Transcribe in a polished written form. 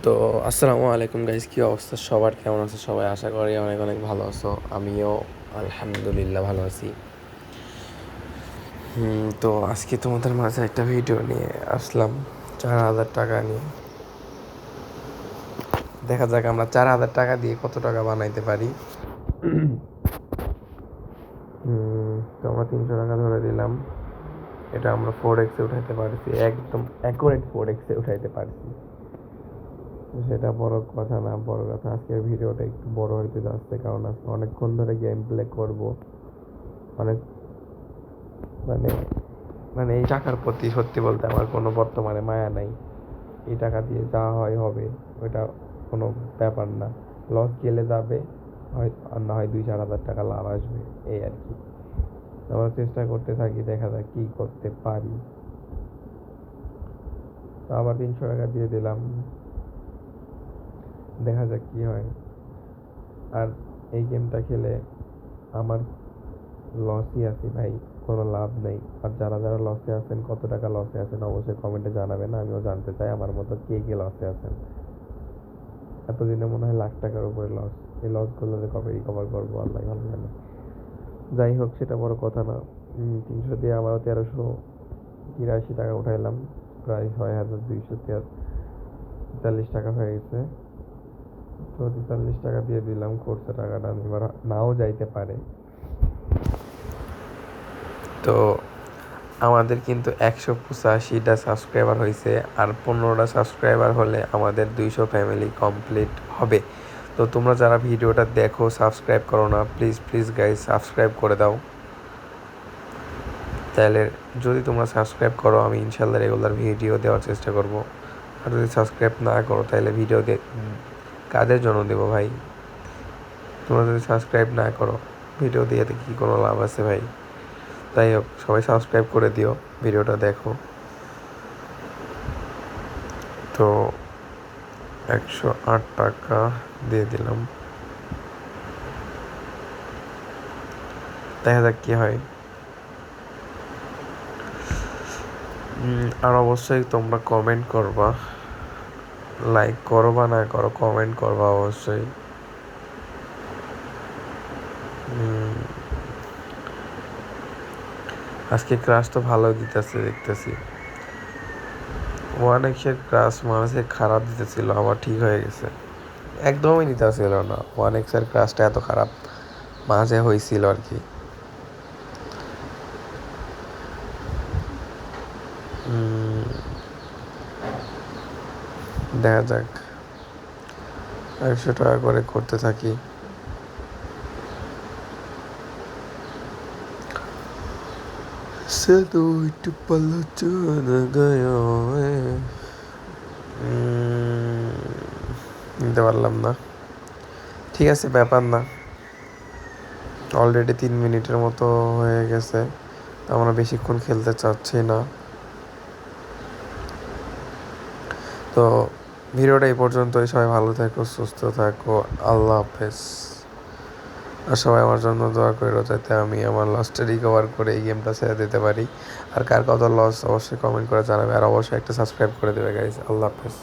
তো আসসালামু আলাইকুম গাইজ, কী অবস্থা সবার? কেমন আছে সবাই? আশা করি অনেক অনেক ভালো আছো। আমিও আলহামদুলিল্লাহ ভালো আছি। তো আজকে তোমাদের মাঝে একটা ভিডিও নিয়ে আসলাম 4,000 টাকা নিয়ে। দেখা যাক আমরা 4,000 টাকা দিয়ে কত টাকা বানাইতে পারি। তো আমরা 300 টাকা ধরে দিলাম। এটা আমরা 4x উঠাইতে পারছি, একদম অ্যাকুরেট 4x উঠাইতে পারছি। সেটা বড় কথা না, বড় কথা আজকের ভিডিওটা একটু বড় হইতে যাচ্ছে, কারণ আজকে অনেকক্ষণ ধরে গেম প্লে করবো। অনেক মানে মানে এই টাকার প্রতি সত্যি বলতে আমার কোনো বর্তমানে মায়া নাই। এই টাকা দিয়ে যা হয় হবে, ওইটা কোনো ব্যাপার না। লস গেলে যাবে, হয় আর না হয় 2-4 হাজার টাকা লাভ আসবে, এই আর কি। আমরা চেষ্টা করতে থাকি, দেখা যাক কী করতে পারি। তো আবার 300 টাকা দিয়ে দিলাম, দেখা যাক কী হয়। আর এই গেমটা খেলে আমার লসই আছে ভাই, কোনো লাভ নেই। আর যারা যারা লসে আছেন, কত টাকা লসে আছেন অবশ্যই কমেন্টে জানাবেন, আমিও জানতে চাই আমার মতো কে কে লসে আছেন। এতদিনে মনে হয় লাখ টাকার উপরে লস। এই লসগুলো কবে রিকভার করবো আল্লাহ ভালো জানে। যাই হোক, সেটা বড় কথা না। 300 দিয়ে আবারও 1383 টাকা উঠাইলাম, প্রায় 6,243 টাকা হয়ে গেছে। তো 43 টাকা দিয়ে দিলাম, কোর্সে টাকাটা এবার নাও যাইতে পারে। তো আমাদের কিন্তু 185টা সাবস্ক্রাইবার হয়েছে, আর 15টা সাবস্ক্রাইবার হলে আমাদের 200 ফ্যামিলি কমপ্লিট হবে। তো তোমরা যারা ভিডিওটা দেখো সাবস্ক্রাইব করো না, প্লিজ প্লিজ গাইজ সাবস্ক্রাইব করে দাও। তাহলে যদি তোমরা সাবস্ক্রাইব করো, আমি ইনশাল্লাহ রেগুলার ভিডিও দেওয়ার চেষ্টা করব। আর যদি সাবস্ক্রাইব না করো, তাহলে ভিডিও কাদের জন্য দেবো ভাই? তোমরা যদি সাবস্ক্রাইব না করো, ভিডিও দিয়ে কি কোনো লাভ আছে ভাই? যাই হোক, সবাই সাবস্ক্রাইব করে দিও, ভিডিওটা দেখো। তো 108 টাকা দিয়ে দিলাম, দেখা যাক কি হয়। আর অবশ্যই তোমরা কমেন্ট করবা, লাইক করো বা না করো, কমেন্ট করবা অবশ্যই। আজকে ক্রাশ তো ভালো দিতেছে দেখতেছি। 1x-এর ক্রাশ মাঝে খারাপ দিতেছিল, আবার ঠিক হয়ে গেছে। একদমই দিতেছিল না, 1x-এর ক্রাশটা এত খারাপ মাঝে হয়েছিল আর কি। দেখা যাক, 100 টাকা করে করতে থাকি। Se tu itu palucuna gayo নিতে পারলাম না, ঠিক আছে, ব্যাপার না। অলরেডি 3 মিনিটের মতো হয়ে গেছে, আমরা বেশিক্ষণ খেলতে চাচ্ছি না। তো ভিডিওটা এই পর্যন্তই। সবাই ভালো থাকো, সুস্থ থাকো, আল্লাহ হাফেজ। আর সবাই আমার জন্য দোয়া করো, যাতে আমি আমার লসটা রিকভার করে এই গেমটা ছেড়ে দিতে পারি। আর কার কত লস অবশ্যই কমেন্ট করে জানাবে, আর অবশ্যই একটা সাবস্ক্রাইব করে দেবে গাইজ। আল্লাহ হাফেজ।